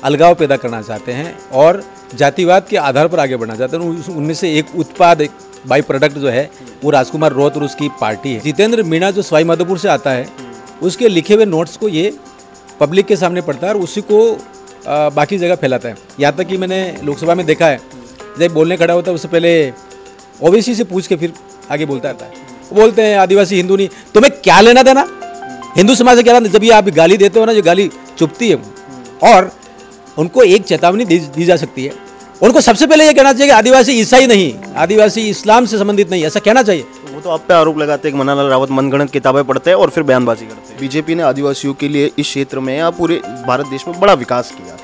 अलगाव पैदा करना चाहते हैं और जातिवाद के आधार पर आगे बढ़ना चाहते हैं। उनमें से एक उत्पाद, एक बाई प्रोडक्ट जो है वो राजकुमार रोत और उसकी पार्टी है। जितेंद्र मीणा जो सवाई माधोपुर से आता है, उसके लिखे हुए नोट्स को ये पब्लिक के सामने पढ़ता है और उसी को बाकी जगह फैलाता है। यहाँ तक कि मैंने लोकसभा में देखा है, जब बोलने खड़ा होता है उससे पहले ओवैसी से पूछ के फिर आगे बोलता रहता है। वो बोलते हैं आदिवासी हिंदू नहीं, तुम्हें क्या लेना देना हिंदू समाज से, क्या लेना। जब ये आप गाली देते हो ना, जो गाली चुभती है, और उनको एक चेतावनी दी जा सकती है। उनको सबसे पहले ये कहना चाहिए कि आदिवासी ईसाई नहीं, आदिवासी इस्लाम से संबंधित नहीं, ऐसा कहना चाहिए। वो तो आप पे आरोप लगाते हैं कि मन्नालाल रावत मनगढ़ंत किताबें पढ़ते हैं और फिर बयानबाजी करते हैं। बीजेपी ने आदिवासियों के लिए इस क्षेत्र में या पूरे भारत देश में बड़ा विकास किया,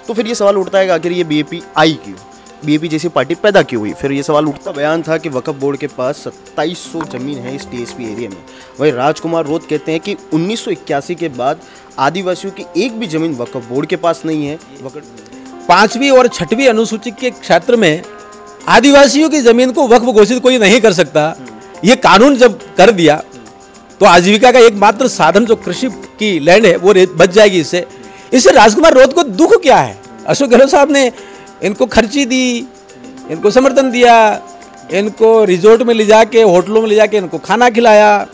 तो फिर ये सवाल उठता है कि आखिर ये बीएपी आई क्यों, बीएपी जैसी पार्टी पैदा क्यों हुई। फिर ये सवाल उठता, बयान था कि वक्फ बोर्ड के पास 2700 जमीन है इस टीएसपी एरिया में। वही राजकुमार रोत कहते हैं कि 1981 के बाद आदिवासियों की एक भी जमीन वक्फ बोर्ड के पास नहीं है। 5वीं और 6वीं अनुसूची के क्षेत्र में आदिवासियों की जमीन को वक्फ घोषित कोई नहीं कर सकता। ये कानून जब कर दिया तो आजीविका का एकमात्र साधन जो कृषि की लैंड है वो बच जाएगी। इससे राजकुमार रोत को दुख क्या है? अशोक गहलोत साहब ने इनको खर्ची दी, इनको समर्थन दिया, इनको रिजोर्ट में ले जाके, होटलों में ले जाके इनको खाना खिलाया।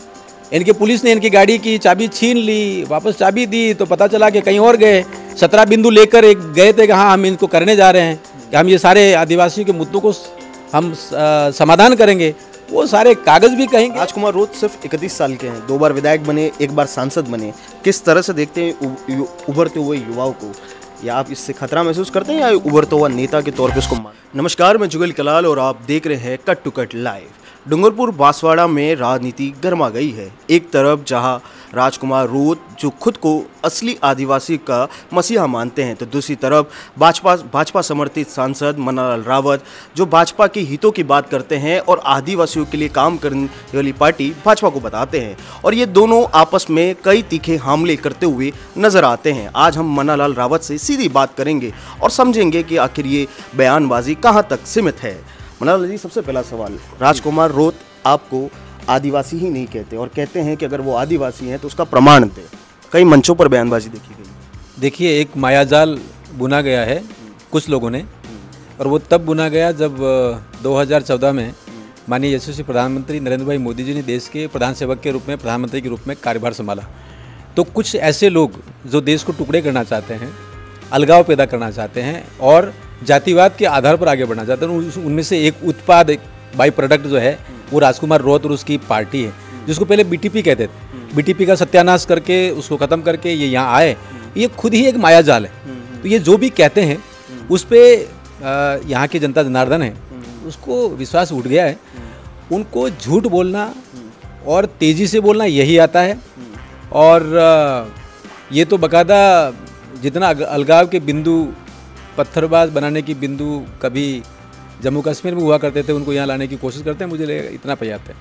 इनकी पुलिस ने इनकी गाड़ी की चाबी छीन ली, वापस चाबी दी तो पता चला कि कहीं और गए। 17 बिंदु लेकर एक गए थे कि हाँ हम इनको करने जा रहे हैं, कि हम ये सारे आदिवासियों के मुद्दों को हम समाधान करेंगे। वो सारे कागज भी कहेंगे। राजकुमार रोत सिर्फ 31 साल के हैं, 2 बार विधायक बने, 1 बार सांसद बने। किस तरह से देखते हैं उभरते हुए युवाओं को, या आप इससे खतरा महसूस करते हैं या उभरता हुआ नेता के तौर पे उसको मान? नमस्कार, मैं जुगल कलाल और आप देख रहे हैं cut to cut live. Dungarpur Banswara में राजनीति गर्मा गई है। एक तरफ जहां राजकुमार रोत जो खुद को असली आदिवासी का मसीहा मानते हैं, तो दूसरी तरफ भाजपा समर्थित सांसद मन्नालाल रावत जो भाजपा के हितों की बात करते हैं और आदिवासियों के लिए काम करने वाली पार्टी भाजपा को बताते हैं, और ये दोनों आपस में कई तीखे हमले करते हुए नजर आते हैं। आज हम मन्नालाल रावत से सीधी बात करेंगे और समझेंगे कि आखिर ये बयानबाजी कहाँ तक सीमित है। मन्नालाल जी, सबसे पहला सवाल, राजकुमार रोत आपको आदिवासी ही नहीं कहते और कहते हैं कि अगर वो आदिवासी हैं तो उसका प्रमाण दे। कई मंचों पर बयानबाजी देखी गई। देखिए, एक मायाजाल बुना गया है कुछ लोगों ने, और वो तब बुना गया जब 2014 में माननीय यशस्वी प्रधानमंत्री नरेंद्र भाई मोदी जी ने देश के प्रधान सेवक के रूप में, प्रधानमंत्री के रूप में कार्यभार संभाला। तो कुछ ऐसे लोग जो देश को टुकड़े करना चाहते हैं, अलगाव पैदा करना चाहते हैं और जातिवाद के आधार पर आगे बढ़ना चाहते हैं, उनमें से एक उत्पाद, एक बाई प्रोडक्ट जो है वो राजकुमार रोत और उसकी पार्टी है, जिसको पहले बीटीपी कहते थे। बीटीपी का सत्यानाश करके उसको ख़त्म करके ये यहाँ आए। ये खुद ही एक मायाजाल है। तो ये जो भी कहते हैं उस पर यहाँ की जनता जनार्दन है उसको विश्वास उठ गया है। उनको झूठ बोलना और तेज़ी से बोलना यही आता है। और ये तो बाकायदा जितना अलगाव के बिंदु, पत्थरबाज बनाने की बिंदु कभी जम्मू कश्मीर में हुआ करते थे, उनको यहाँ लाने की कोशिश करते हैं। मुझे इतना पर्याप्त है।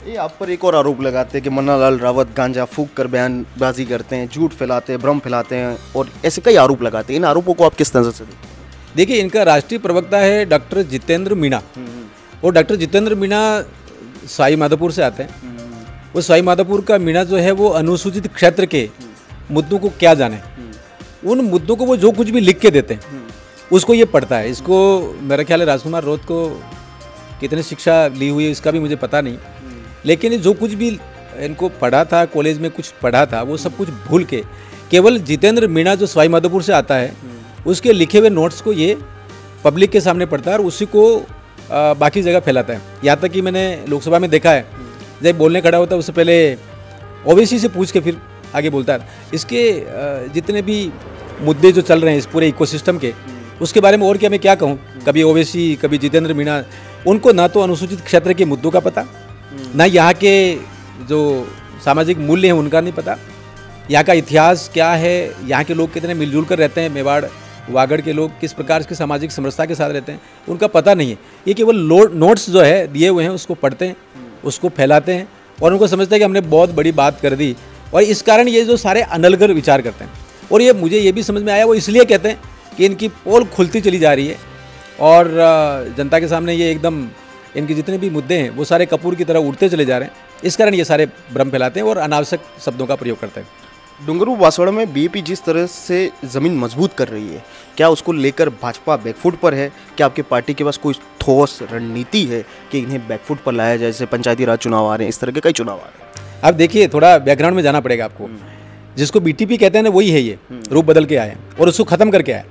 ये आप पर एक और आरोप लगाते हैं कि मन्नालाल रावत गांजा फूंक कर बयानबाजी करते हैं, झूठ फैलाते हैं, भ्रम फैलाते हैं, और ऐसे कई आरोप लगाते हैं। इन आरोपों को आप किस नज़र से देखते हैं? देखिए, इनका राष्ट्रीय प्रवक्ता है डॉक्टर जितेंद्र मीणा, और डॉक्टर जितेंद्र मीणा सवाई माधोपुर से आते हैं। वो सवाई माधोपुर का मीणा जो है वो अनुसूचित क्षेत्र के मुद्दों को क्या जाने, उन मुद्दों को वो जो कुछ भी लिख के देते हैं उसको ये पढ़ता है। इसको मेरा ख्याल है राजकुमार रोत को कितनी शिक्षा ली हुई है इसका भी मुझे पता नहीं, लेकिन जो कुछ भी इनको पढ़ा था, कॉलेज में कुछ पढ़ा था, वो सब कुछ भूल के केवल जितेंद्र मीणा जो सवाई माधोपुर से आता है उसके लिखे हुए नोट्स को ये पब्लिक के सामने पढ़ता है और उसी को बाकी जगह फैलाता है। यहाँ तक कि मैंने लोकसभा में देखा है, जब बोलने खड़ा होता है उससे पहले ओवैसी से पूछ के फिर आगे बोलता है। इसके जितने भी मुद्दे जो चल रहे हैं इस पूरे इकोसिस्टम के, उसके बारे में और क्या मैं क्या कहूँ। कभी ओवैसी, कभी जितेंद्र मीणा, उनको ना तो अनुसूचित क्षेत्र के मुद्दों का पता, ना यहाँ के जो सामाजिक मूल्य हैं उनका नहीं पता, यहाँ का इतिहास क्या है, यहाँ के लोग कितने मिलजुल कर रहते हैं, मेवाड़ वागड़ के लोग किस प्रकार की सामाजिक समरसता के साथ रहते हैं, उनका पता नहीं है। ये केवल नोट्स जो है दिए हुए हैं उसको पढ़ते हैं, उसको फैलाते हैं और उनको समझते हैं कि हमने बहुत बड़ी बात कर दी, और इस कारण ये जो सारे अनलगर विचार करते हैं। और ये मुझे ये भी समझ में आया, वो इसलिए कहते हैं कि इनकी पोल खुलती चली जा रही है और जनता के सामने ये एकदम इनके जितने भी मुद्दे हैं वो सारे कपूर की तरह उड़ते चले जा रहे हैं। इस कारण ये सारे भ्रम फैलाते हैं और अनावश्यक शब्दों का प्रयोग करते हैं। डूंगरपुर बांसवाड़ा में बीएपी जिस तरह से ज़मीन मजबूत कर रही है, क्या उसको लेकर भाजपा बैकफुट पर है? क्या आपकी पार्टी के पास कोई ठोस रणनीति है कि इन्हें बैकफुट पर लाया जाए? जैसे पंचायती राज चुनाव आ रहे हैं, इस तरह के कई चुनाव आ रहे हैं। अब देखिए, थोड़ा बैकग्राउंड में जाना पड़ेगा आपको। जिसको बीटीपी कहते हैं ना, वही है ये, रूप बदल के आए और उसको ख़त्म करके आए।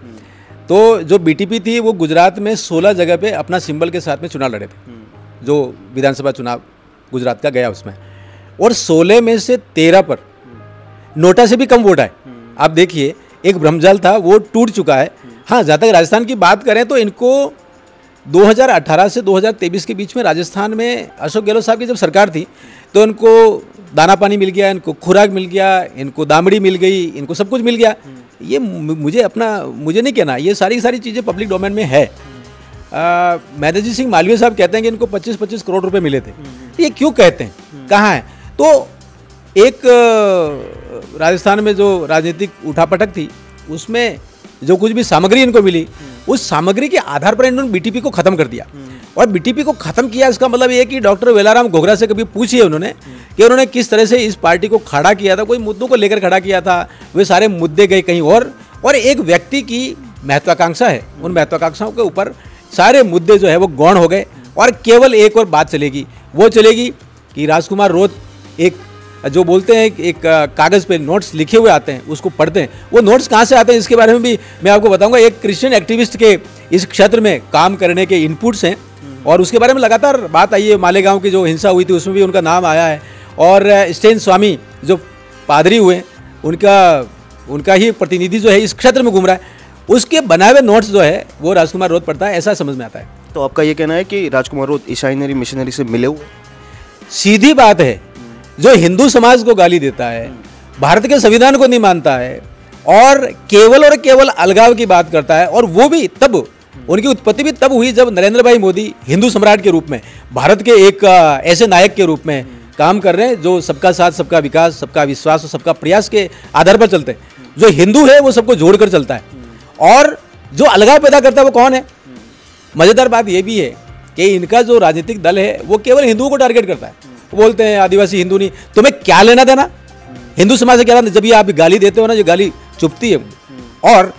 तो जो बीटीपी थी वो गुजरात में 16 जगह पे अपना सिंबल के साथ में चुनाव लड़े थे, जो विधानसभा चुनाव गुजरात का गया उसमें, और 16 में से 13 पर नोटा से भी कम वोट आए। आप देखिए, एक भ्रमजाल था वो टूट चुका है। हाँ, जहाँ तक राजस्थान की बात करें तो इनको 2018 से 2023 के बीच में राजस्थान में अशोक गहलोत साहब की जब सरकार थी तो इनको दाना पानी मिल गया, इनको खुराक मिल गया, इनको दामड़ी मिल गई, इनको सब कुछ मिल गया। ये मुझे नहीं कहना, ये सारी सारी चीज़ें पब्लिक डोमेन में है। मैनेजी सिंह मालवीय साहब कहते हैं कि इनको 25-25 करोड़ रुपए मिले थे। ये क्यों कहते हैं, कहाँ है? तो एक राजस्थान में जो राजनीतिक उठापटक थी उसमें जो कुछ भी सामग्री इनको मिली, उस सामग्री के आधार पर इन्होंने बीटीपी को ख़त्म कर दिया। और बीटीपी को ख़त्म किया, इसका मतलब ये कि डॉक्टर वेलाराम घोगरा से कभी पूछिए उन्होंने कि उन्होंने किस तरह से इस पार्टी को खड़ा किया था, कोई मुद्दों को लेकर खड़ा किया था। वे सारे मुद्दे गए कहीं और एक व्यक्ति की महत्वाकांक्षा है, उन महत्वाकांक्षाओं के ऊपर सारे मुद्दे जो है वो गौण हो गए। और केवल एक और बात चलेगी, वो चलेगी कि राजकुमार रोत एक जो बोलते हैं, एक कागज़ पे नोट्स लिखे हुए आते हैं, उसको पढ़ते हैं। वो नोट्स कहाँ से आते हैं इसके बारे में भी मैं आपको बताऊंगा। एक क्रिश्चियन एक्टिविस्ट के इस क्षेत्र में काम करने के इनपुट्स हैं और उसके बारे में लगातार बात आई है। मालेगांव की जो हिंसा हुई थी उसमें भी उनका नाम आया है। और स्टेन स्वामी जो पादरी हुए, उनका ही प्रतिनिधि जो है इस क्षेत्र में घूम रहा है, उसके बनाए हुए नोट्स जो है वो राजकुमार रोत पढ़ता है, ऐसा समझ में आता है। तो आपका ये कहना है कि राजकुमार रोत ईसाई मिशनरी से मिले हुए? सीधी बात है, जो हिंदू समाज को गाली देता है, भारत के संविधान को नहीं मानता है और केवल अलगाव की बात करता है, और वो भी तब, उनकी उत्पत्ति भी तब हुई जब नरेंद्र भाई मोदी हिंदू सम्राट के रूप में, भारत के एक ऐसे नायक के रूप में काम कर रहे हैं जो सबका साथ, सबका विकास, सबका विश्वास और सबका प्रयास के आधार पर चलते हैं। जो हिंदू है वो सबको जोड़कर चलता है, और जो अलगाव पैदा करता है वो कौन है? मज़ेदार बात ये भी है कि इनका जो राजनीतिक दल है वो केवल हिंदुओं को टारगेट करता है। वो बोलते हैं आदिवासी हिंदू नहीं, तुम्हें क्या लेना देना हिंदू समाज से, क्या लेना? जब ये आप गाली देते हो ना, जो गाली चुभती है। और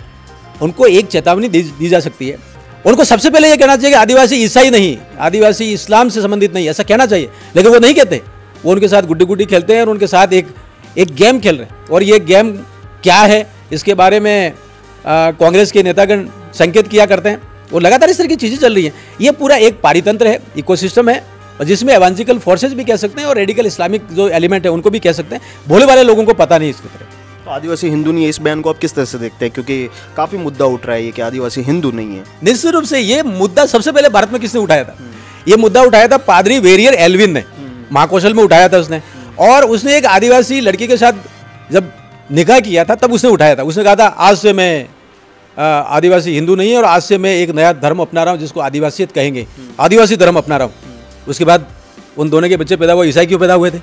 उनको एक चेतावनी दी जा सकती है, उनको सबसे पहले ये कहना चाहिए कि आदिवासी ईसाई नहीं, आदिवासी इस्लाम से संबंधित नहीं, ऐसा कहना चाहिए। लेकिन वो नहीं कहते, वो उनके साथ गुड्डी गुड्डी खेलते हैं और उनके साथ एक गेम खेल रहे हैं। और ये गेम क्या है इसके बारे में कांग्रेस के नेतागण संकेत किया करते हैं। वो लगातार इस तरह की चीज़ें चल रही हैं। ये पूरा एक पारितंत्र है, इकोसिस्टम है, और जिसमें एवांजिकल फोर्सेज भी कह सकते हैं और रेडिकल इस्लामिक जो एलिमेंट है उनको भी कह सकते हैं। भोले वाले लोगों को पता नहीं इसकी तरह। तो आदिवासी हिंदू नहीं है, इस बयान को आप किस तरह से देखते हैं? क्योंकि काफ़ी मुद्दा उठ रहा है ये कि आदिवासी हिंदू नहीं है। निश्चित रूप से ये मुद्दा सबसे पहले भारत में किसने उठाया था? ये मुद्दा उठाया था पादरी वेरियर एल्विन ने, महाकौशल में उठाया था उसने। और उसने एक आदिवासी लड़की के साथ जब निकाह किया था तब उसने उठाया था। उसने कहा था आज से मैं आदिवासी हिंदू नहीं है और आज से मैं एक नया धर्म अपना रहा हूँ जिसको आदिवासियत कहेंगे, आदिवासी धर्म अपना रहा हूँ। उसके बाद उन दोनों के बच्चे पैदा हुए, ईसाई क्यों पैदा हुए थे?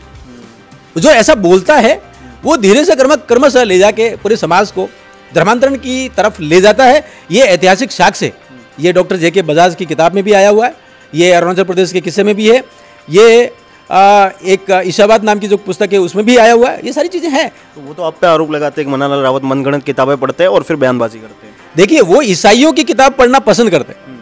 जो ऐसा बोलता है वो धीरे से क्रमशः ले जाके पूरे समाज को धर्मांतरण की तरफ ले जाता है। ये ऐतिहासिक साक्ष्य है। ये डॉक्टर जे.के. बजाज की किताब में भी आया हुआ है, ये अरुणाचल प्रदेश के किस्से में भी है, ये एक ईशावाद नाम की जो पुस्तक है उसमें भी आया हुआ है। ये सारी चीज़ें हैं। तो वो तो आप पे आरोप लगाते हैं कि मन्नालाल रावत मनगढ़ंत किताबें पढ़ते हैं और फिर बयानबाजी करते हैं। देखिए, वो ईसाइयों की किताब पढ़ना पसंद करते हैं,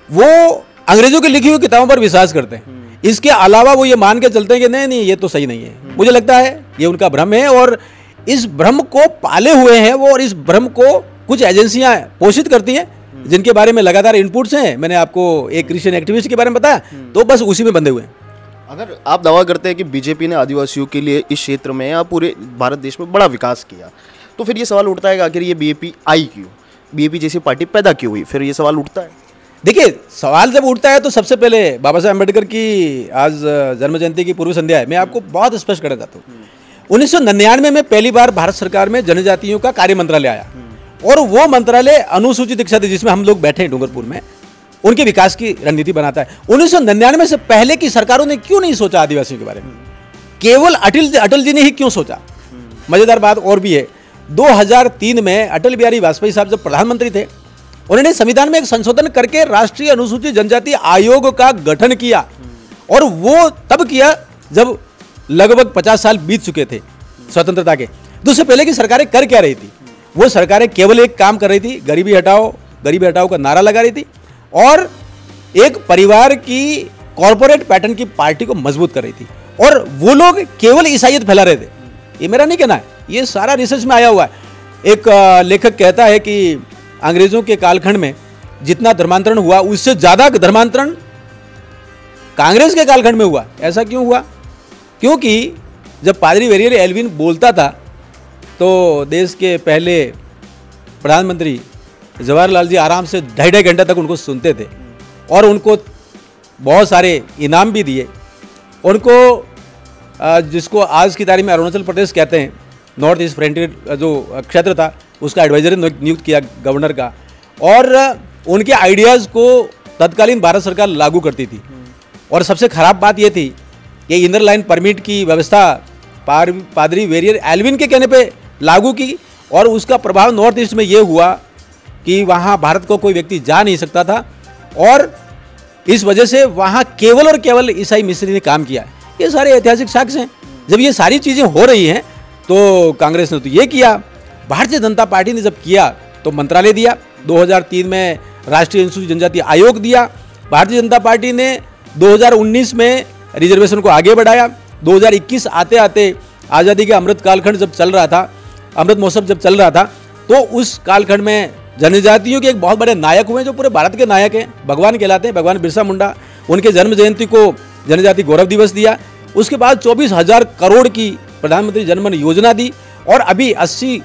वो अंग्रेजों की लिखी हुई किताबों पर विश्वास करते हैं। इसके अलावा वो ये मान के चलते हैं कि नहीं ये तो सही नहीं है। मुझे लगता है ये उनका भ्रम है और इस भ्रम को पाले हुए हैं वो, और इस भ्रम को कुछ एजेंसियां पोषित करती हैं जिनके बारे में लगातार इनपुट्स हैं। मैंने आपको एक क्रिश्चियन एक्टिविस्ट के बारे में बताया, तो बस उसी में बंधे हुए हैं। अगर आप दावा करते हैं कि बीजेपी ने आदिवासियों के लिए इस क्षेत्र में या पूरे भारत देश में बड़ा विकास किया, तो फिर ये सवाल उठता है कि आखिर ये बीजेपी आई क्यों, बीजेपी जैसी पार्टी पैदा क्यों हुई? फिर ये सवाल उठता है। देखिए, सवाल जब उठता है तो सबसे पहले बाबा साहब अम्बेडकर की आज जन्म जयंती की पूर्व संध्या है। मैं आपको बहुत स्पष्ट करना चाहता हूँ। 1999 में पहली बार भारत सरकार में जनजातियों का कार्य मंत्रालय आया, और वो मंत्रालय अनुसूचित जाति जिसमें हम लोग बैठे हैं डूंगरपुर में, उनके विकास की रणनीति बनाता है। 1999 से पहले की सरकारों ने क्यों नहीं सोचा आदिवासियों के बारे में? केवल अटल जी ने ही क्यों सोचा? मजेदार बात और भी है, 2003 में अटल बिहारी वाजपेयी साहब जब प्रधानमंत्री थे, उन्होंने संविधान में एक संशोधन करके राष्ट्रीय अनुसूचित जनजाति आयोग का गठन किया, और वो तब किया जब लगभग 50 साल बीत चुके थे स्वतंत्रता के। तो उससे पहले की सरकारें कर क्या रही थी? वो सरकारें केवल एक काम कर रही थी, गरीबी हटाओ का नारा लगा रही थी और एक परिवार की कॉरपोरेट पैटर्न की पार्टी को मजबूत कर रही थी। और वो लोग केवल ईसाइयत फैला रहे थे। ये मेरा नहीं कहना है, ये सारा रिसर्च में आया हुआ है। एक लेखक कहता है कि अंग्रेजों के कालखंड में जितना धर्मांतरण हुआ उससे ज़्यादा धर्मांतरण कांग्रेस के कालखंड में हुआ। ऐसा क्यों हुआ? क्योंकि जब पादरी वेरियर एल्विन बोलता था तो देश के पहले प्रधानमंत्री जवाहरलाल जी आराम से 2.5 घंटे तक उनको सुनते थे और उनको बहुत सारे इनाम भी दिए। उनको जिसको आज की तारीख में अरुणाचल प्रदेश कहते हैं, नॉर्थ ईस्ट फ्रंटियर जो क्षेत्र था उसका एडवाइजर नियुक्त किया गवर्नर का, और उनके आइडियाज़ को तत्कालीन भारत सरकार लागू करती थी। और सबसे ख़राब बात यह थी कि इनर लाइन परमिट की व्यवस्था पादरी वेरियर एल्विन के कहने पे लागू की और उसका प्रभाव नॉर्थ ईस्ट में ये हुआ कि वहाँ भारत को कोई व्यक्ति जा नहीं सकता था और इस वजह से वहाँ केवल और केवल ईसाई मिशनरी ने काम किया। ये सारे ऐतिहासिक साक्ष्य हैं। जब ये सारी चीज़ें हो रही हैं तो कांग्रेस ने तो ये किया, भारतीय जनता पार्टी ने जब किया तो मंत्रालय दिया, 2003 में राष्ट्रीय अनुसूचित जनजाति आयोग दिया, भारतीय जनता पार्टी ने 2019 में रिजर्वेशन को आगे बढ़ाया, 2021 आते आते आज़ादी के अमृत कालखंड जब चल रहा था, अमृत महोत्सव जब चल रहा था, तो उस कालखंड में जनजातियों के एक बहुत बड़े नायक हुए जो पूरे भारत के नायक हैं, भगवान कहलाते हैं, भगवान बिरसा मुंडा। उनके जन्म जयंती को जनजाति गौरव दिवस दिया। उसके बाद 24,000 करोड़ की प्रधानमंत्री जनधन योजना दी और अभी 80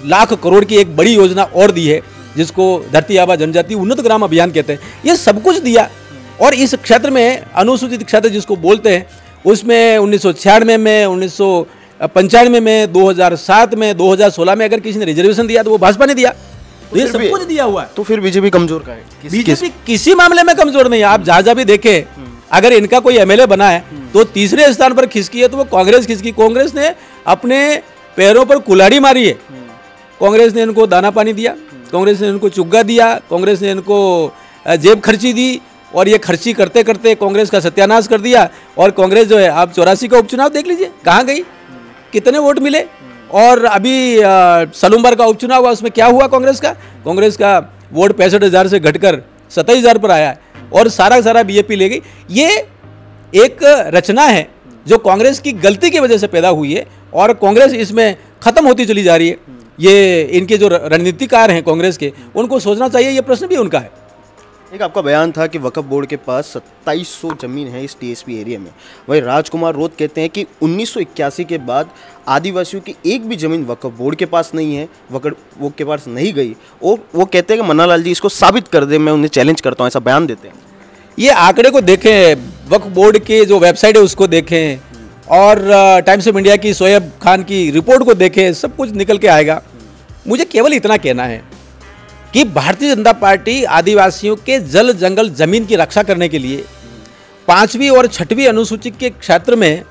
लाख करोड़ की एक बड़ी योजना और दी है जिसको धरती आबा जनजाति उन्नत ग्राम अभियान कहते हैं। ये सब कुछ दिया और इस क्षेत्र में अनुसूचित क्षेत्र जिसको बोलते हैं उसमें 1996 में, 1995 में, 2007 में, 2016 में अगर किसी ने रिजर्वेशन दिया तो वो भाजपा ने दिया। तो ये सब कुछ दिया हुआ है। तो फिर बीजेपी कमजोर का है? बीजेपी किसी मामले में कमजोर नहीं है। आप जहां भी देखें, अगर इनका कोई एमएलए बना है तो तीसरे स्थान पर खिसकी है तो वो कांग्रेस खिसकी। कांग्रेस ने अपने पैरों पर कुल्हाड़ी मारी है। कांग्रेस ने इनको दाना पानी दिया, कांग्रेस ने इनको चुग्गा दिया, कांग्रेस ने इनको जेब खर्ची दी और ये खर्ची करते करते कांग्रेस का सत्यानाश कर दिया। और कांग्रेस जो है, आप 84 का उपचुनाव देख लीजिए कहाँ गई, कितने वोट मिले। और अभी सलूमबार का उपचुनाव हुआ, उसमें क्या हुआ कांग्रेस का वोट 65,000 से घटकर 27,000 पर आया है और सारा बीजेपी ले गई। ये एक रचना है जो कांग्रेस की गलती की वजह से पैदा हुई है और कांग्रेस इसमें खत्म होती चली जा रही है। ये इनके जो रणनीतिकार हैं कांग्रेस के, उनको सोचना चाहिए, ये प्रश्न भी उनका है। एक आपका बयान था कि वक्फ बोर्ड के पास 2700 जमीन है इस टीएसपी एरिया में। वही राजकुमार रोत कहते हैं कि 1981 के बाद आदिवासियों की एक भी जमीन वक्फ बोर्ड के पास नहीं है, वो के पास नहीं गई। और वो कहते हैं कि मन्नालाल जी इसको साबित कर दे, मैं उन्हें चैलेंज करता हूँ, ऐसा बयान देते हैं। ये आंकड़े को देखें, वक्फ बोर्ड के जो वेबसाइट है उसको देखें और टाइम्स ऑफ इंडिया की शोएब खान की रिपोर्ट को देखें, सब कुछ निकल के आएगा। मुझे केवल इतना कहना है कि भारतीय जनता पार्टी आदिवासियों के जल जंगल जमीन की रक्षा करने के लिए 5वीं और 6वीं अनुसूची के क्षेत्र में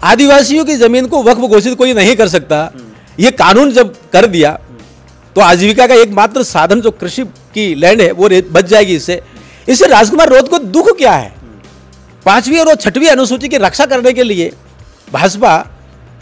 आदिवासियों की जमीन को वक्फ घोषित कोई नहीं कर सकता। ये कानून जब कर दिया तो आजीविका का एकमात्र साधन जो कृषि की लैंड है वो बच जाएगी। इससे राजकुमार रोत को दुख क्या है? 5वीं और 6वीं अनुसूची की रक्षा करने के लिए भाजपा,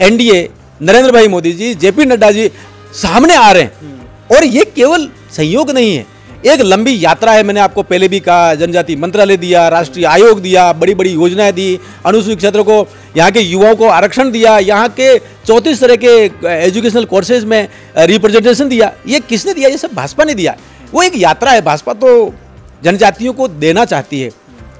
एनडीए, नरेंद्र भाई मोदी जी, जेपी नड्डा जी सामने आ रहे हैं। और ये केवल संयोग नहीं है, एक लंबी यात्रा है। मैंने आपको पहले भी कहा, जनजाति मंत्रालय दिया, राष्ट्रीय आयोग दिया, बड़ी बड़ी योजनाएं दी, अनुसूचित क्षेत्र को, यहाँ के युवाओं को आरक्षण दिया, यहाँ के 34 तरह के एजुकेशनल कोर्सेज में रिप्रेजेंटेशन दिया। ये किसने दिया? ये सब भाजपा ने दिया। वो एक यात्रा है। भाजपा तो जनजातियों को देना चाहती है,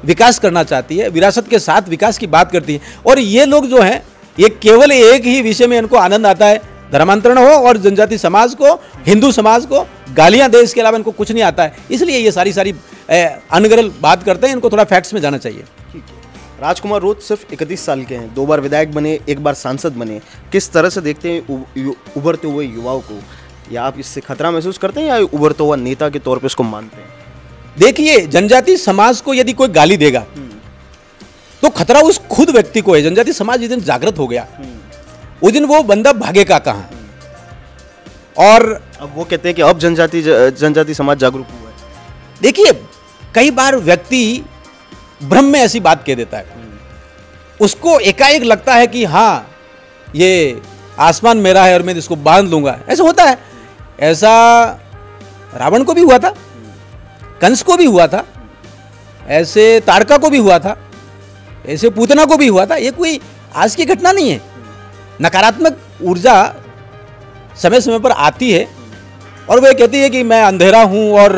विकास करना चाहती है, विरासत के साथ विकास की बात करती है। और ये लोग जो हैं, ये केवल एक ही विषय में इनको आनंद आता है, धर्मांतरण हो और जनजाति समाज को, हिंदू समाज को गालियां दे, इसके अलावा इनको कुछ नहीं आता है। इसलिए ये सारी अनगरल बात करते हैं। इनको थोड़ा फैक्ट्स में जाना चाहिए। राजकुमार रोत सिर्फ 31 साल के हैं, 2 बार विधायक बने, 1 बार सांसद बने। किस तरह से देखते हैं उभरते हुए युवाओं को? या आप इससे खतरा महसूस करते हैं या उभरता हुआ नेता के तौर पर इसको मानते हैं? देखिए, जनजाति समाज को यदि कोई गाली देगा तो खतरा उस खुद व्यक्ति को है। जनजाति समाज जिस दिन जागृत हो गया उस दिन वो बंदा भागेगा कहाँ? और अब वो कहते हैं कि अब जनजाति समाज जागरूक हुआ है। देखिए, कई बार व्यक्ति भ्रम में ऐसी बात कह देता है, उसको एकाएक लगता है कि हाँ, ये आसमान मेरा है और मैं इसको बांध लूँगा, ऐसा होता है। ऐसा रावण को भी हुआ था, कंस को भी हुआ था, ऐसे ताड़का को भी हुआ था, ऐसे पूतना को भी हुआ था। ये कोई आज की घटना नहीं है। नकारात्मक ऊर्जा समय समय पर आती है और वो कहती है कि मैं अंधेरा हूँ और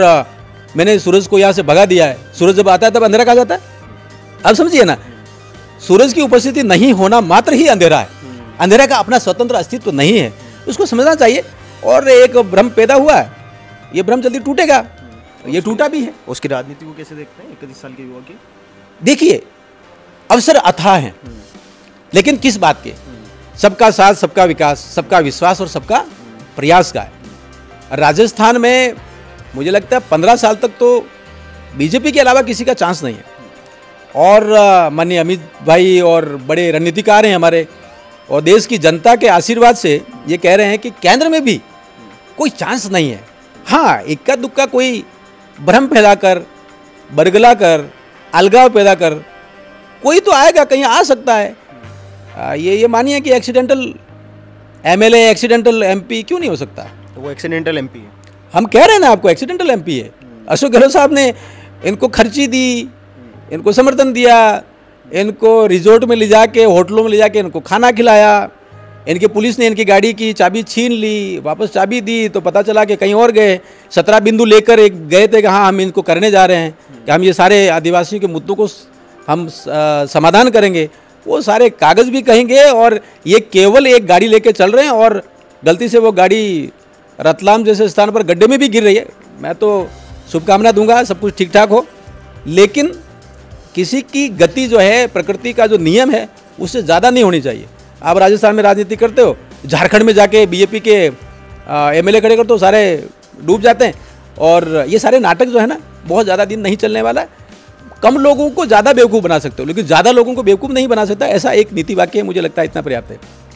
मैंने सूरज को यहाँ से भगा दिया है। सूरज जब आता है तब अंधेरा कहा जाता है। अब समझिए ना, सूरज की उपस्थिति नहीं होना मात्र ही अंधेरा है। अंधेरा का अपना स्वतंत्र अस्तित्व नहीं है, उसको समझना चाहिए। और एक भ्रम पैदा हुआ है, ये भ्रम जल्दी टूटेगा, ये टूटा भी है। उसकी राजनीति को कैसे देखते हैं 31 साल के युवा की? देखिए, अवसर अथाह हैं, लेकिन किस बात के? सबका साथ, सबका विकास, सबका विश्वास और सबका प्रयास का है। राजस्थान में मुझे लगता है 15 साल तक तो बीजेपी के अलावा किसी का चांस नहीं है। और माननीय अमित भाई और बड़े रणनीतिकार हैं हमारे, और देश की जनता के आशीर्वाद से ये कह रहे हैं कि केंद्र में भी कोई चांस नहीं है। हाँ, इक्का दुक्का कोई भ्रम फैलाकर, बरगला कर, अलगाव पैदा कर कोई तो आएगा, कहीं आ सकता है। ये मानिए कि एक्सीडेंटल एमएलए, एक्सीडेंटल एमपी क्यों नहीं हो सकता? तो वो एक्सीडेंटल एमपी है। हम कह रहे हैं ना आपको, एक्सीडेंटल एमपी है। अशोक गहलोत साहब ने इनको खर्ची दी, इनको समर्थन दिया, इनको रिजोर्ट में ले जाके, होटलों में ले जाके इनको खाना खिलाया। इनकी पुलिस ने इनकी गाड़ी की चाबी छीन ली, वापस चाबी दी तो पता चला कि कहीं और गए। 17 बिंदु लेकर एक गए थे कि हाँ हम इनको करने जा रहे हैं, कि हम ये सारे आदिवासियों के मुद्दों को हम समाधान करेंगे। वो सारे कागज़ भी कहेंगे और ये केवल एक गाड़ी लेके चल रहे हैं और गलती से वो गाड़ी रतलाम जैसे स्थान पर गड्ढे में भी गिर रही है। मैं तो शुभकामना दूंगा सब कुछ ठीक ठाक हो, लेकिन किसी की गति जो है, प्रकृति का जो नियम है, उससे ज़्यादा नहीं होनी चाहिए। आप राजस्थान में राजनीति करते हो, झारखंड में जाके बीजेपी के एमएलए खड़े करते हो, सारे डूब जाते हैं। और ये सारे नाटक जो है ना, बहुत ज़्यादा दिन नहीं चलने वाला है। कम लोगों को ज़्यादा बेवकूफ़ बना सकते हो, लेकिन ज़्यादा लोगों को बेवकूफ़ नहीं बना सकता, ऐसा एक नीति वाक्य है। मुझे लगता है इतना पर्याप्त है।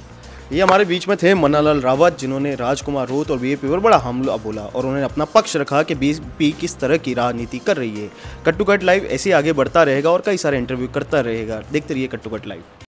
ये हमारे बीच में थे मन्नालाल रावत, जिन्होंने राजकुमार रोत और बीजेपी पर बड़ा हमला बोला और उन्होंने अपना पक्ष रखा कि बीजेपी किस तरह की राजनीति कर रही है। कट टू कट लाइव ऐसे आगे बढ़ता रहेगा और कई सारे इंटरव्यू करता रहेगा। देखते रहिए कट टू कट लाइव।